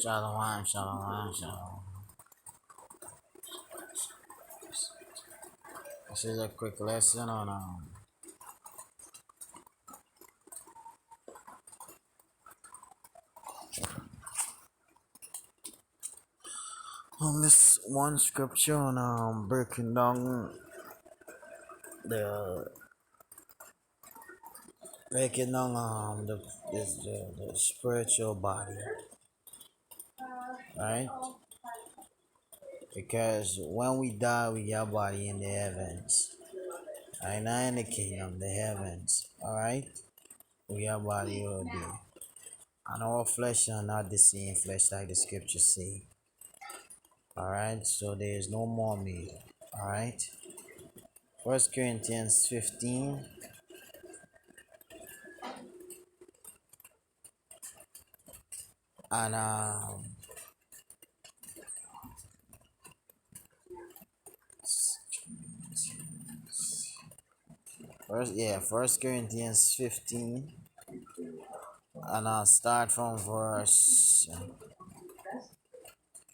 Shalom, shalom, shalom. This is a quick lesson on this one scripture on breaking down the the spiritual body, right? Because when we die, we got body in the heavens, right? Not in the kingdom, the heavens, all right? We got body over there, and our flesh are not the same flesh like the scriptures say. All right, so there is no more meat. All right. First Corinthians 15 and First Corinthians 15 and I'll start from verse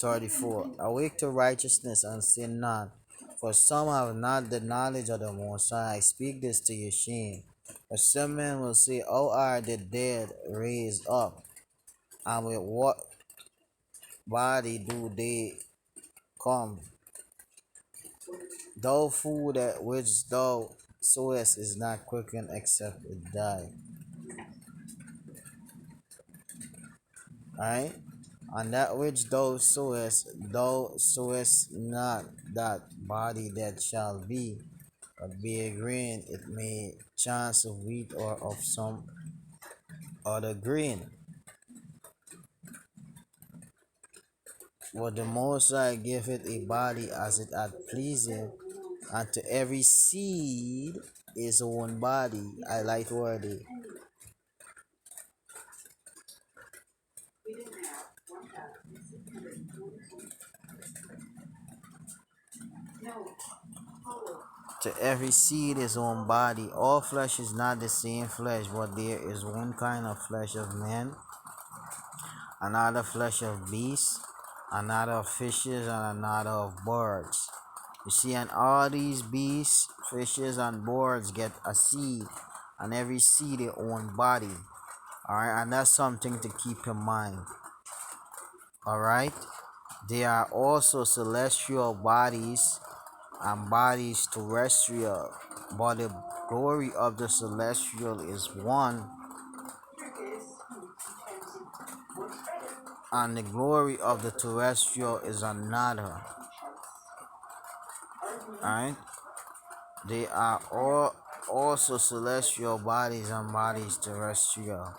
34. Awake to righteousness and sin not, for some have not the knowledge of the Most High. I speak this to your shame. But some men will say, how are the dead raised up? And with what body do they come? Thou fool, that which thou sowest is not quickened except it die. Right? And that which thou sowest not that body that shall be, but be a grain, it may chance of wheat or of some other grain. But the Most High giveth a body as it hath pleased him, and to every seed his own body. I like worthy. To every seed his own body. All flesh is not the same flesh, but there is one kind of flesh of men, another flesh of beasts, another of fishes, and another of birds. You see, and all these beasts, fishes, and birds get a seed, and every seed their own body. Alright, and that's something to keep in mind. Alright, there are also celestial bodies and bodies terrestrial, but the glory of the celestial is one, and the glory of the terrestrial is another. Alright, they are all also celestial bodies and bodies terrestrial,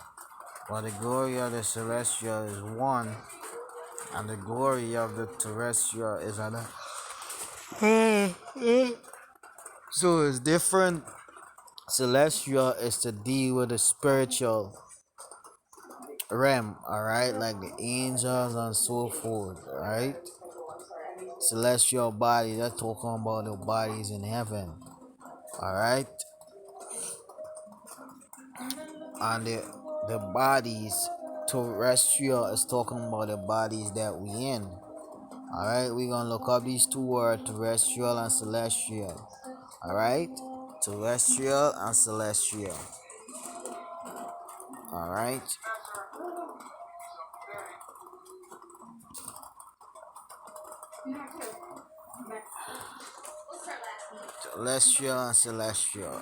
but the glory of the celestial is one, and the glory of the terrestrial is another. So it's different. Celestial is to deal with the spiritual realm, alright, like the angels and so forth, alright. Celestial body, they're talking about the bodies in heaven, alright. And the bodies terrestrial is talking about the bodies that we in. Alright, we're gonna look up these two words, terrestrial and celestial. Alright, terrestrial and celestial. Alright, terrestrial and celestial.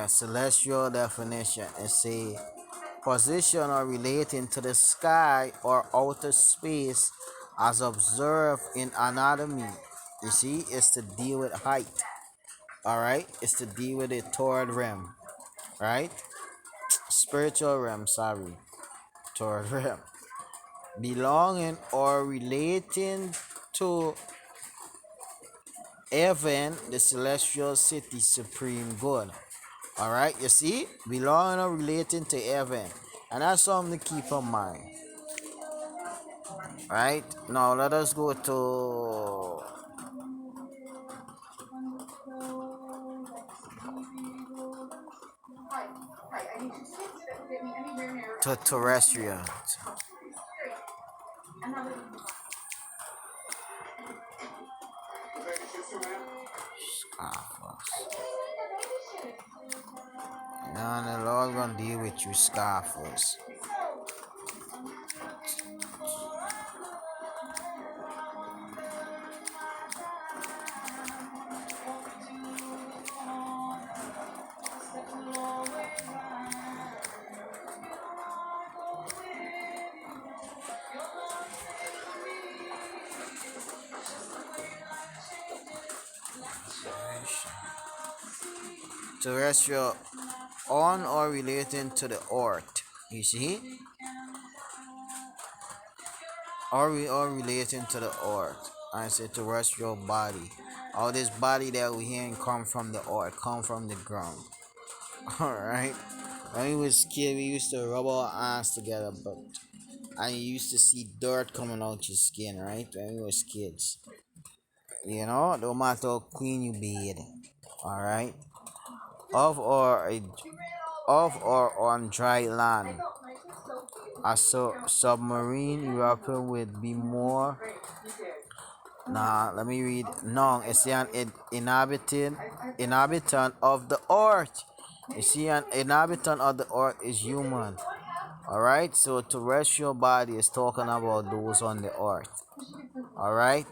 Celestial definition is a position or relating to the sky or outer space as observed in anatomy. You see, it's to deal with height. Alright, it's to deal with the third realm, right? Spiritual realm, sorry. third realm, belonging or relating to heaven, the celestial city, supreme good. All right, you see, belonging or relating to heaven, and that's something to keep in mind. Right now, let us go to terrestrial. Scoffers. Now the Lord gonna deal with you, scoffers. Terrestrial, on or relating to the earth. You see, or relating to the earth. I say terrestrial body. All this body that we hearing come from the earth, come from the ground. All right. When we was kids, we used to rub our hands together, but and you used to see dirt coming out your skin, right? When we was kids, no matter how clean you be, all right. Of or on dry land, a submarine European would be more. Nah, let me read. No, it's an inhabitant of the earth. You see, an inhabitant of the earth is human. All right, so terrestrial body is talking about those on the earth. All right,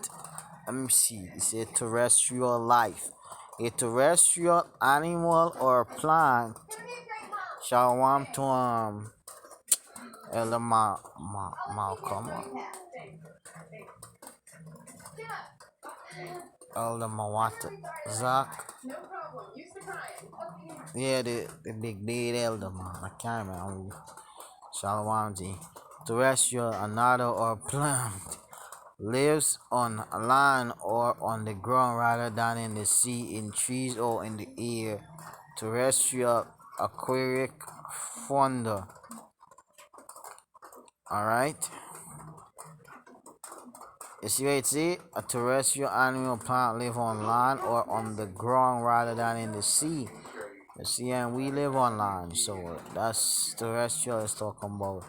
let me see. It's a terrestrial life. A terrestrial animal or plant shall want to Elder Malcolm, Elder Mawata, Zach. Yeah, the big dead elder man. I can't remember. Shalom G. Terrestrial, another or plant lives on land or on the ground rather than in the sea, in trees or in the air. Terrestrial, aquatic, fauna. All right. You see what it say? A terrestrial animal plant live on land or on the ground rather than in the sea. You see, and we live on land, so that's terrestrial is talking about.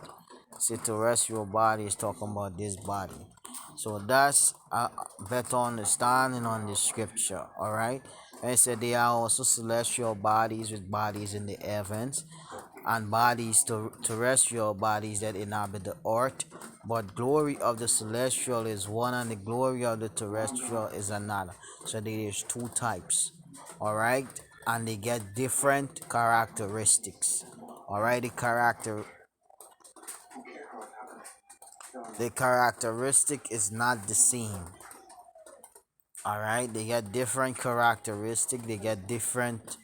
See, terrestrial body is talking about this body. So that's a better understanding on the scripture. All right. And it said they are also celestial bodies with bodies in the heavens, and bodies terrestrial bodies that inhabit the earth. But glory of the celestial is one, and the glory of the terrestrial is another. So there's two types. All right, and they get different characteristics. All right, the characteristic is not the same. All right, they get different characteristic. They get different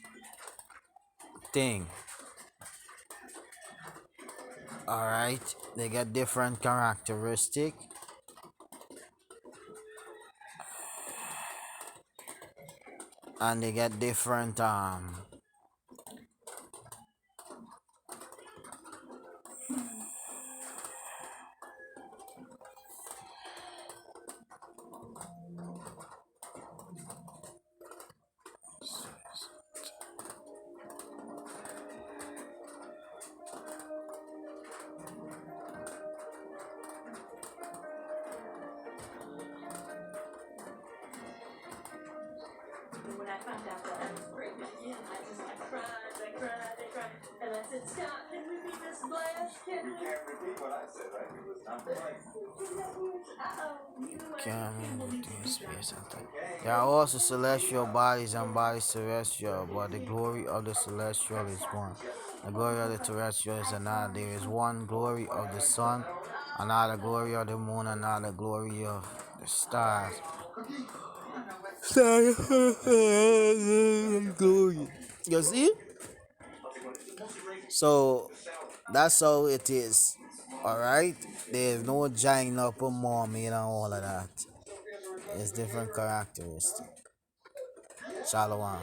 thing. All right, they get different characteristic, and they get different there are also celestial bodies and bodies terrestrial, but the glory of the celestial is one. The glory of the terrestrial is another. There is one glory of the sun, another glory of the moon, another glory of the stars. Glory. You see? So that's how it is. Alright? There's no giant up a mermaid and all of that. It's different characteristics. Shalom.